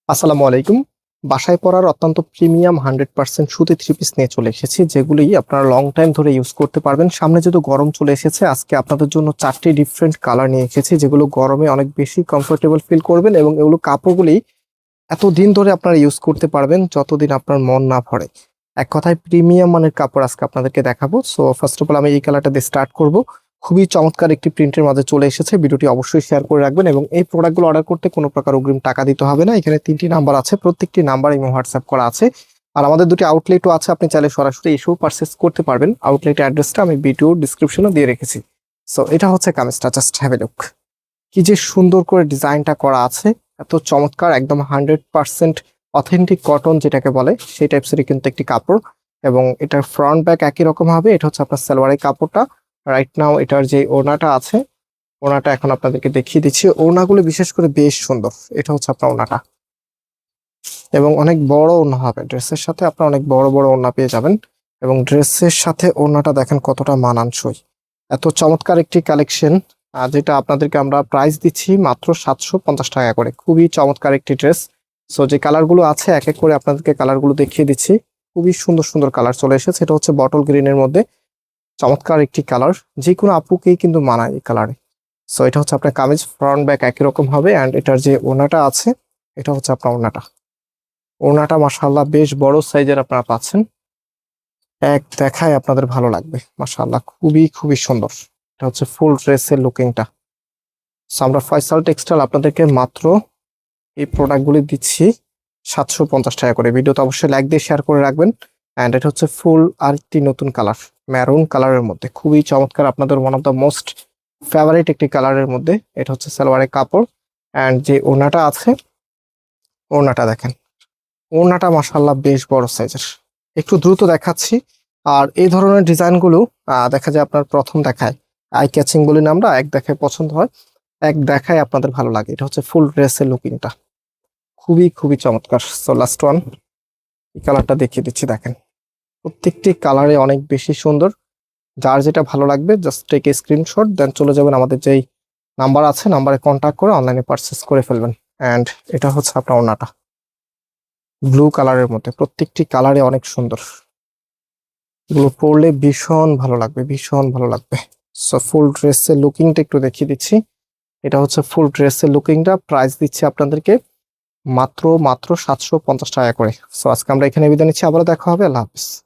আসসালামু আলাইকুম। বাসায় পরার অত্যন্ত প্রিমিয়াম 100% সুতি থ্রি পিস নিয়ে চলে এসেছি, যেগুলি আপনারা লং টাইম ধরে ইউজ করতে পারবেন। সামনে যেহেতু গরম চলে এসেছে, আজকে আপনাদের জন্য 4টি ডিফারেন্ট কালার নিয়ে এসেছি, যেগুলো গরমে অনেক বেশি কমফোর্টেবল ফিল করবেন এবং এগুলো কাপড়গুলি এতদিন ধরে আপনারা ইউজ করতে পারবেন যতদিন আপনার মন না ভরে। এক কথায় প্রিমিয়াম মানের কাপড় আজকে আপনাদেরকে দেখাবো। সো ফার্স্ট অফ অল আমি এই কালারটা দিয়ে স্টার্ট করব। খুবই চমৎকার একটি প্রিন্টের মাঝে চলে এসেছে। ভিডিওটি অবশ্যই শেয়ার করে রাখবেন এবং এই প্রোডাক্টগুলো অর্ডার করতে কোনো প্রকার অগ্রিম টাকা দিতে হবে না। এখানে 3টি নাম্বার আছে, প্রত্যেকটি নাম্বার এবং হোয়াটসঅ্যাপ করা আছে। আর আমাদের দুটি আউটলেটও আছে, আপনি চাইলে সরাসরি এসেও পারচেস করতে পারবেন। আউটলেটের অ্যাড্রেসটা আমি ভিডিও ডিসক্রিপশনে দিয়ে রেখেছি। সো এটা হচ্ছে কামিজটা, জাস্ট হ্যাভ এ লুক। কি যে সুন্দর করে ডিজাইনটা করা আছে, এত চমৎকার, একদম 100% অথেন্টিক কটন যেটাকে বলে সেই টাইপসেরই কিন্তু একটি কাপড়। এবং এটার ফ্রন্ট ব্যাক একই রকম হবে। এটা হচ্ছে আপনার সালোয়ারের কাপড়টা। রাইট নাও এটার যে ওড়নাটা আছে, ওড়নাটা এখন আপনাদেরকে দেখিয়ে দিচ্ছি। ওড়নাগুলো বিশেষ করে বেশ সুন্দর। এটা হচ্ছে আপনার ওড়নাটা, এবং অনেক বড় ওড়না হবে। ড্রেসের সাথে আপনার অনেক বড় বড় ওড়না পেয়ে যাবেন, এবং ড্রেসের সাথে ওড়নাটা দেখেন কতটা মানানসই। এত চমৎকার একটি কালেকশন, যেটা আপনাদেরকে আমরা প্রাইস দিচ্ছি মাত্র 750 টাকা করে। খুবই চমৎকার একটি ড্রেস। সো যে কালারগুলো আছে এক এক করে আপনাদেরকে কালারগুলো দেখিয়ে দিচ্ছি। খুবই সুন্দর সুন্দর কালার চলে এসেছে। এটা হচ্ছে বটল গ্রিনের মধ্যে চমৎকার একটি কালার, যে কোনো আপুকেই কিন্তু মানায় এই কালারে। সো এটা হচ্ছে আপনার কামিজ, ফ্রন্ট ব্যাক একই রকম হবে। অ্যান্ড এটার যে ওড়নাটা আছে, এটা হচ্ছে আপনার ওড়নাটা। ওড়নাটা মাশাআল্লাহ বেশ বড় সাইজের আপনারা পাচ্ছেন। এক দেখায় আপনাদের ভালো লাগবে, মাশাআল্লাহ খুবই খুবই সুন্দর। এটা হচ্ছে ফুল ড্রেসের লুকিংটা। সো আমরা ফয়সাল টেক্সটাইল আপনাদেরকে মাত্র এই প্রোডাক্টগুলি দিচ্ছি 750 টাকা করে। ভিডিওতে অবশ্যই লাইক দিয়ে শেয়ার করে রাখবেন। অ্যান্ড এটা হচ্ছে ফুল আরেকটি নতুন কালার, ম্যারুন কালারের মধ্যে, খুবই চমৎকার, আপনাদের one of the most favourite একটি কালারের মধ্যে। এটা হচ্ছে সালোয়ারের কাপড়। অ্যান্ড যে ওড়নাটা আছে, ওড়নাটা দেখেন, ওড়নাটা মাশাআল্লাহ বেশ বড় সাইজের। একটু দ্রুত দেখাচ্ছি। আর এই ধরনের ডিজাইনগুলো দেখা যায় আপনার প্রথম দেখায় আই ক্যাচিং বলি না আমরা, এক দেখায় পছন্দ হয়, এক দেখায় আপনাদের ভালো লাগে। এটা হচ্ছে ফুল ড্রেসের লুকিংটা, খুবই খুবই চমৎকার। সো লাস্ট ওয়ান, এই কালারটা দেখিয়ে দিচ্ছি, দেখেন প্রত্যেকটি কালারে অনেক বেশি সুন্দর। যার যেটা ভালো লাগবে জাস্ট টেক এ স্ক্রিনশট, দেন চলে যাবেন আমাদের যেই নাম্বার আছে, নাম্বারে কন্ট্যাক্ট করে অনলাইনে পারচেস করে ফেলবেন। অ্যান্ড এটা হচ্ছে আপনার ওড়নাটা, ব্লু কালারের মধ্যে, প্রত্যেকটি কালারে অনেক সুন্দর। এগুলো পরলে ভীষণ ভালো লাগবে, ভীষণ ভালো লাগবে। সো ফুল ড্রেসের লুকিংটা একটু দেখিয়ে দিচ্ছি। এটা হচ্ছে ফুল ড্রেসের লুকিংটা। প্রাইস দিচ্ছি আপনাদেরকে মাত্র মাত্র 750 টাকা করে। সো আজকে আমরা এখানে বিদায় নিচ্ছি, আবারও দেখা হবে। আল্লাহ হাফিজ।